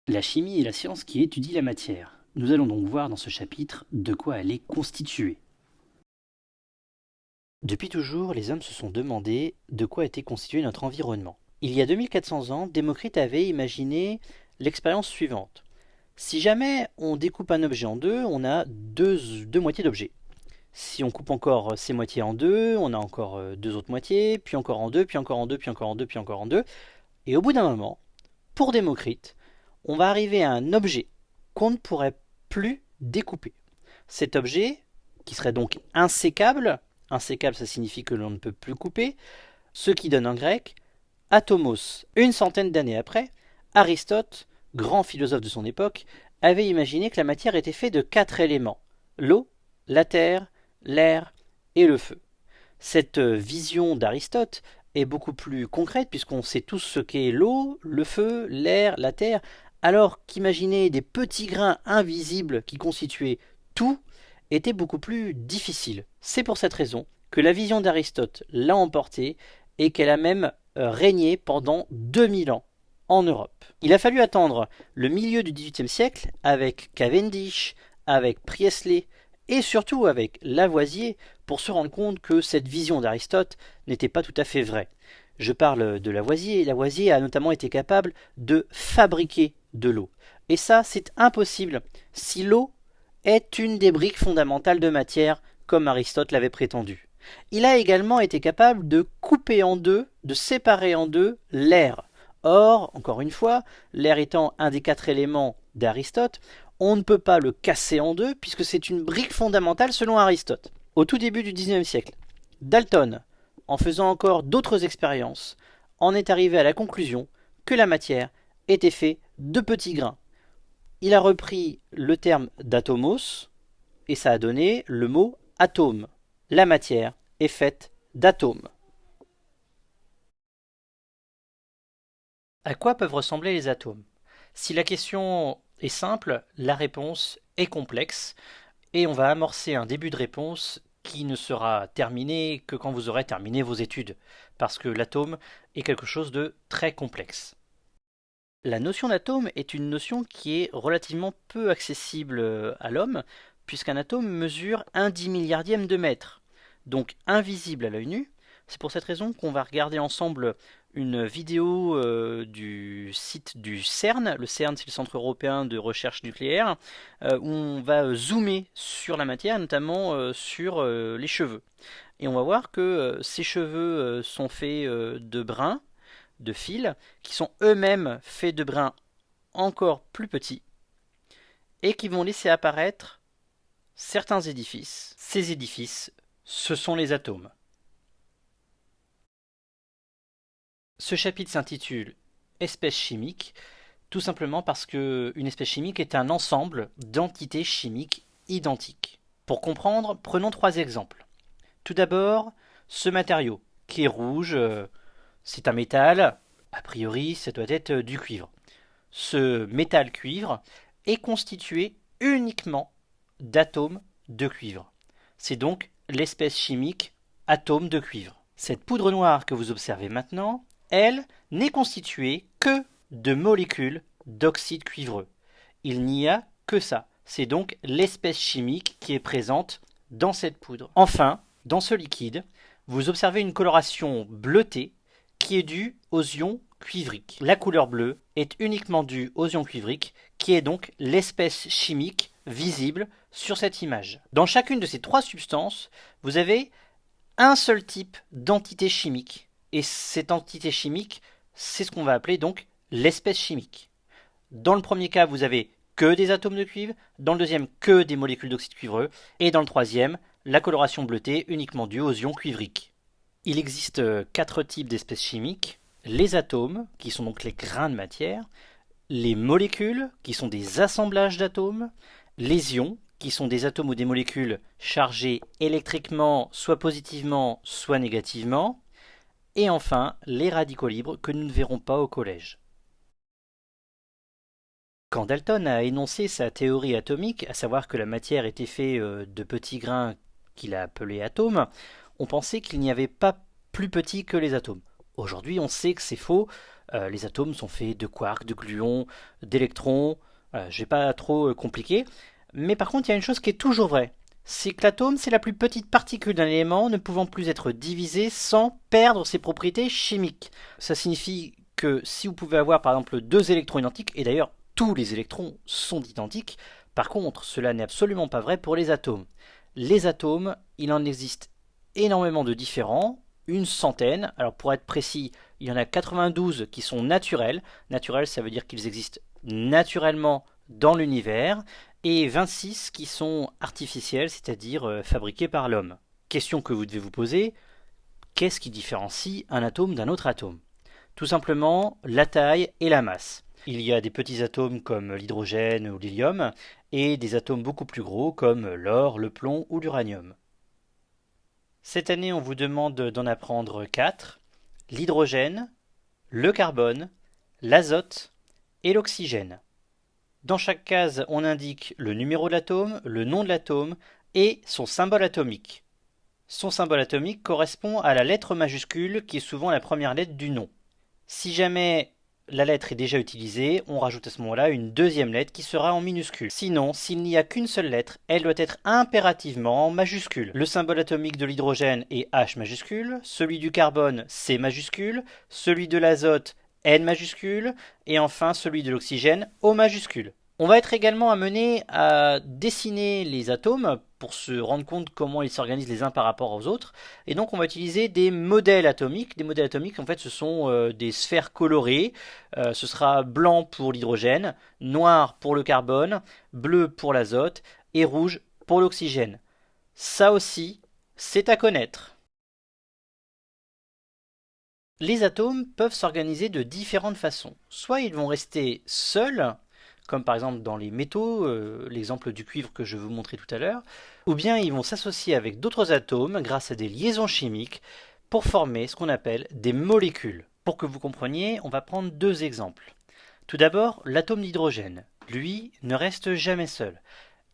La chimie est la science qui étudie la matière. Nous allons donc voir dans ce chapitre de quoi elle est constituée. Depuis toujours, les hommes se sont demandé de quoi était constitué notre environnement. Il y a 2400 ans, Démocrite avait imaginé l'expérience suivante. Si jamais on découpe un objet en deux, on a deux moitiés d'objet. Si on coupe encore ces moitiés en deux, on a encore deux autres moitiés, puis encore en deux, puis encore en deux, puis encore en deux, puis encore en deux. Et au bout d'un moment, pour Démocrite, on va arriver à un objet qu'on ne pourrait plus découper. Cet objet, qui serait donc insécable, insécable ça signifie que l'on ne peut plus couper, ce qui donne en grec atomos. Une centaine d'années après, Aristote, grand philosophe de son époque, avait imaginé que la matière était faite de quatre éléments: l'eau, la terre, l'air et le feu. Cette vision d'Aristote est beaucoup plus concrète puisqu'on sait tous ce qu'est l'eau, le feu, l'air, la terre, alors qu'imaginer des petits grains invisibles qui constituaient tout était beaucoup plus difficile. C'est pour cette raison que la vision d'Aristote l'a emporté et qu'elle a même régné pendant 2000 ans en Europe. Il a fallu attendre le milieu du XVIIIe siècle avec Cavendish, avec Priestley et surtout avec Lavoisier pour se rendre compte que cette vision d'Aristote n'était pas tout à fait vraie. Je parle de Lavoisier. Lavoisier a notamment été capable de fabriquer de l'eau. Et ça, c'est impossible si l'eau est une des briques fondamentales de matière, comme Aristote l'avait prétendu. Il a également été capable de couper en deux, de séparer en deux l'air. Or, encore une fois, l'air étant un des quatre éléments d'Aristote, on ne peut pas le casser en deux puisque c'est une brique fondamentale selon Aristote. Au tout début du XIXe siècle, Dalton, en faisant encore d'autres expériences, en est arrivé à la conclusion que la matière était faite de petits grains. Il a repris le terme d'atomos et ça a donné le mot atome. La matière est faite d'atomes. À quoi peuvent ressembler les atomes? Si la question est simple, la réponse est complexe et on va amorcer un début de réponse qui ne sera terminé que quand vous aurez terminé vos études, parce que l'atome est quelque chose de très complexe. La notion d'atome est une notion qui est relativement peu accessible à l'homme, puisqu'un atome mesure un 10 milliardième de mètre, donc invisible à l'œil nu. C'est pour cette raison qu'on va regarder ensemble une vidéo du site du CERN. Le CERN, c'est le Centre européen de recherche nucléaire, où on va zoomer sur la matière, notamment sur les cheveux. Et on va voir que ces cheveux sont faits de brins, de fils, qui sont eux-mêmes faits de brins encore plus petits, et qui vont laisser apparaître certains édifices. Ces édifices, ce sont les atomes. Ce chapitre s'intitule Espèces chimiques, tout simplement parce qu'une espèce chimique est un ensemble d'entités chimiques identiques. Pour comprendre, prenons trois exemples. Tout d'abord, ce matériau qui est rouge, c'est un métal, a priori ça doit être du cuivre. Ce métal cuivre est constitué uniquement d'atomes de cuivre. C'est donc l'espèce chimique atome de cuivre. Cette poudre noire que vous observez maintenant, elle, n'est constituée que de molécules d'oxyde cuivreux. Il n'y a que ça. C'est donc l'espèce chimique qui est présente dans cette poudre. Enfin, dans ce liquide, vous observez une coloration bleutée qui est due aux ions cuivriques. La couleur bleue est uniquement due aux ions cuivriques, qui est donc l'espèce chimique visible sur cette image. Dans chacune de ces trois substances, vous avez un seul type d'entité chimique. Et cette entité chimique, c'est ce qu'on va appeler donc l'espèce chimique. Dans le premier cas, vous avez que des atomes de cuivre, dans le deuxième, que des molécules d'oxyde cuivreux, et dans le troisième, la coloration bleutée uniquement due aux ions cuivriques. Il existe quatre types d'espèces chimiques: les atomes, qui sont donc les grains de matière, les molécules, qui sont des assemblages d'atomes, les ions, qui sont des atomes ou des molécules chargées électriquement, soit positivement, soit négativement, et enfin les radicaux libres que nous ne verrons pas au collège. Quand Dalton a énoncé sa théorie atomique, à savoir que la matière était faite de petits grains qu'il a appelés atomes, on pensait qu'il n'y avait pas plus petits que les atomes. Aujourd'hui, on sait que c'est faux. Les atomes sont faits de quarks, de gluons, d'électrons. Voilà, je vais pas trop compliquer. Mais par contre, il y a une chose qui est toujours vraie. C'est que l'atome, c'est la plus petite particule d'un élément ne pouvant plus être divisé sans perdre ses propriétés chimiques. Ça signifie que si vous pouvez avoir par exemple deux électrons identiques, et d'ailleurs tous les électrons sont identiques, par contre, cela n'est absolument pas vrai pour les atomes. Les atomes, il en existe énormément de différents, une centaine. Alors pour être précis, il y en a 92 qui sont naturels. Naturels, ça veut dire qu'ils existent naturellement dans l'univers, et 26 qui sont artificiels, c'est-à-dire fabriqués par l'homme. Question que vous devez vous poser, qu'est-ce qui différencie un atome d'un autre atome? Tout simplement la taille et la masse. Il y a des petits atomes comme l'hydrogène ou l'hélium, et des atomes beaucoup plus gros comme l'or, le plomb ou l'uranium. Cette année, on vous demande d'en apprendre 4. L'hydrogène, le carbone, l'azote et l'oxygène. Dans chaque case, on indique le numéro de l'atome, le nom de l'atome et son symbole atomique. Son symbole atomique correspond à la lettre majuscule qui est souvent la première lettre du nom. Si jamais la lettre est déjà utilisée, on rajoute à ce moment-là une deuxième lettre qui sera en minuscule. Sinon, s'il n'y a qu'une seule lettre, elle doit être impérativement en majuscule. Le symbole atomique de l'hydrogène est H majuscule, celui du carbone C majuscule, celui de l'azote N majuscule, et enfin celui de l'oxygène O majuscule. On va être également amené à dessiner les atomes pour se rendre compte comment ils s'organisent les uns par rapport aux autres. Et donc on va utiliser des modèles atomiques. Des modèles atomiques, en fait, ce sont des sphères colorées. Ce sera blanc pour l'hydrogène, noir pour le carbone, bleu pour l'azote et rouge pour l'oxygène. Ça aussi, c'est à connaître. Les atomes peuvent s'organiser de différentes façons. Soit ils vont rester seuls, comme par exemple dans les métaux, l'exemple du cuivre que je vous montrais tout à l'heure, ou bien ils vont s'associer avec d'autres atomes grâce à des liaisons chimiques pour former ce qu'on appelle des molécules. Pour que vous compreniez, on va prendre deux exemples. Tout d'abord, l'atome d'hydrogène. Lui ne reste jamais seul.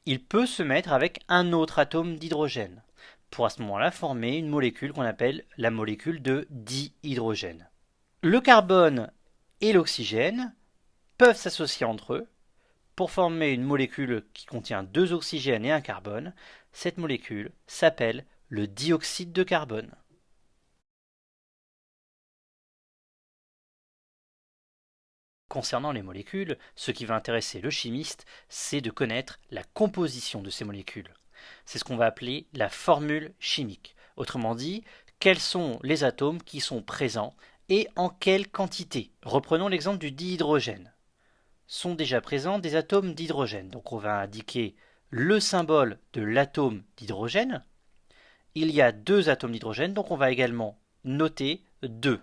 Il peut se mettre avec un autre atome d'hydrogène, pour à ce moment-là former une molécule qu'on appelle la molécule de dihydrogène. Le carbone et l'oxygène peuvent s'associer entre eux pour former une molécule qui contient deux oxygènes et un carbone. Cette molécule s'appelle le dioxyde de carbone. Concernant les molécules, ce qui va intéresser le chimiste, c'est de connaître la composition de ces molécules. C'est ce qu'on va appeler la formule chimique. Autrement dit, quels sont les atomes qui sont présents et en quelle quantité. Reprenons l'exemple du dihydrogène. Sont déjà présents des atomes d'hydrogène. Donc on va indiquer le symbole de l'atome d'hydrogène. Il y a deux atomes d'hydrogène, donc on va également noter 2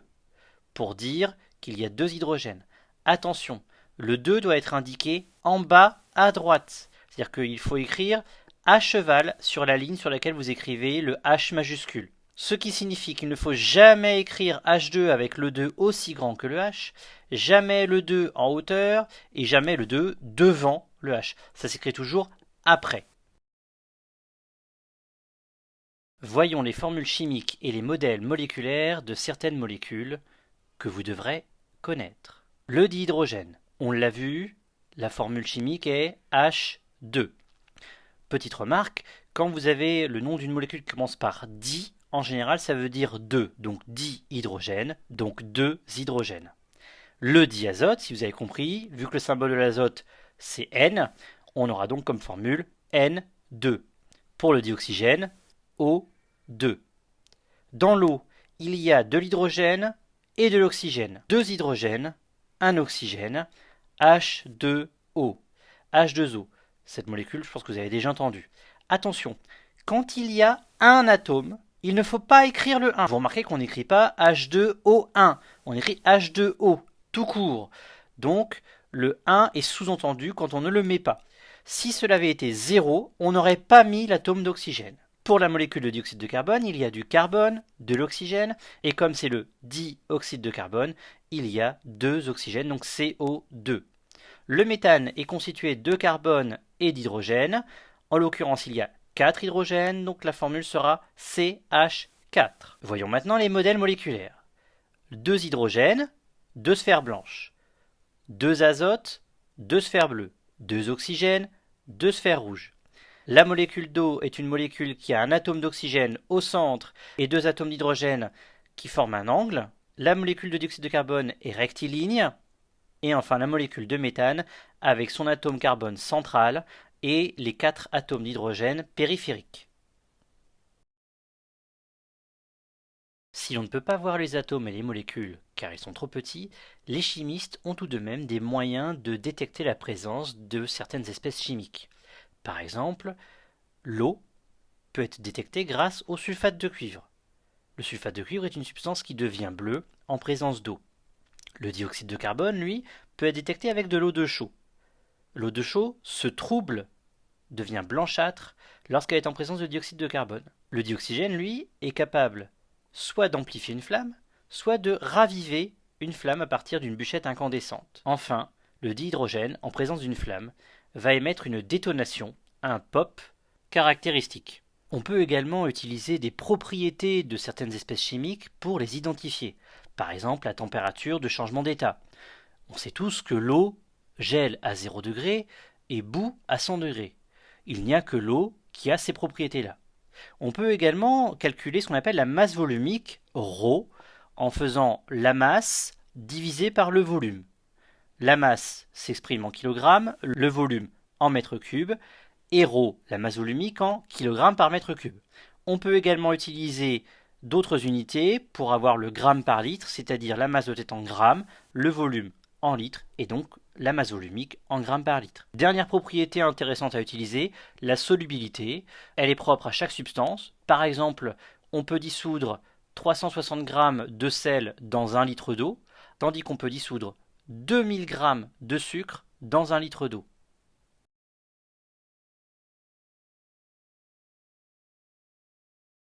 pour dire qu'il y a deux hydrogènes. Attention, le 2 doit être indiqué en bas à droite. C'est-à-dire qu'il faut écrire à cheval sur la ligne sur laquelle vous écrivez le H majuscule. Ce qui signifie qu'il ne faut jamais écrire H2 avec le 2 aussi grand que le H, jamais le 2 en hauteur et jamais le 2 devant le H. Ça s'écrit toujours après. Voyons les formules chimiques et les modèles moléculaires de certaines molécules que vous devrez connaître. Le dihydrogène, on l'a vu, la formule chimique est H2. Petite remarque, quand vous avez le nom d'une molécule qui commence par di, en général ça veut dire 2, donc dihydrogène, donc 2 hydrogènes. Le diazote, si vous avez compris, vu que le symbole de l'azote c'est N, on aura donc comme formule N2. Pour le dioxygène, O2. Dans l'eau, il y a de l'hydrogène et de l'oxygène. 2 hydrogènes, un oxygène, H2O. H2O. Cette molécule, je pense que vous avez déjà entendu. Attention, quand il y a un atome, il ne faut pas écrire le 1. Vous remarquez qu'on n'écrit pas H2O1, on écrit H2O, tout court. Donc, le 1 est sous-entendu quand on ne le met pas. Si cela avait été 0, on n'aurait pas mis l'atome d'oxygène. Pour la molécule de dioxyde de carbone, il y a du carbone, de l'oxygène, et comme c'est le dioxyde de carbone, il y a 2 oxygènes, donc CO2. Le méthane est constitué de carbone et d'hydrogène. En l'occurrence, il y a 4 hydrogènes, donc la formule sera CH4. Voyons maintenant les modèles moléculaires. 2 hydrogènes, 2 sphères blanches, 2 azotes, 2 sphères bleues, 2 oxygènes, 2 sphères rouges. La molécule d'eau est une molécule qui a un atome d'oxygène au centre et 2 atomes d'hydrogène qui forment un angle. La molécule de dioxyde de carbone est rectiligne. Et enfin la molécule de méthane avec son atome carbone central et les 4 atomes d'hydrogène périphériques. Si l'on ne peut pas voir les atomes et les molécules car ils sont trop petits, les chimistes ont tout de même des moyens de détecter la présence de certaines espèces chimiques. Par exemple, l'eau peut être détectée grâce au sulfate de cuivre. Le sulfate de cuivre est une substance qui devient bleue en présence d'eau. Le dioxyde de carbone, lui, peut être détecté avec de l'eau de chaux. L'eau de chaux se trouble, devient blanchâtre lorsqu'elle est en présence de dioxyde de carbone. Le dioxygène, lui, est capable soit d'amplifier une flamme, soit de raviver une flamme à partir d'une bûchette incandescente. Enfin, le dihydrogène, en présence d'une flamme, va émettre une détonation, un pop, caractéristique. On peut également utiliser des propriétés de certaines espèces chimiques pour les identifier. Par exemple, la température de changement d'état. On sait tous que l'eau gèle à 0 degré et bout à 100 degrés. Il n'y a que l'eau qui a ces propriétés-là. On peut également calculer ce qu'on appelle la masse volumique, ρ, en faisant la masse divisée par le volume. La masse s'exprime en kilogrammes, le volume en mètres cubes, et ρ, la masse volumique, en kilogrammes par mètre cube. On peut également utiliser d'autres unités pour avoir le gramme par litre, c'est-à-dire la masse doit être en grammes, le volume en litres, et donc la masse volumique en grammes par litre. Dernière propriété intéressante à utiliser, la solubilité. Elle est propre à chaque substance. Par exemple, on peut dissoudre 360 g de sel dans 1 litre d'eau, tandis qu'on peut dissoudre 2000 g de sucre dans 1 litre d'eau.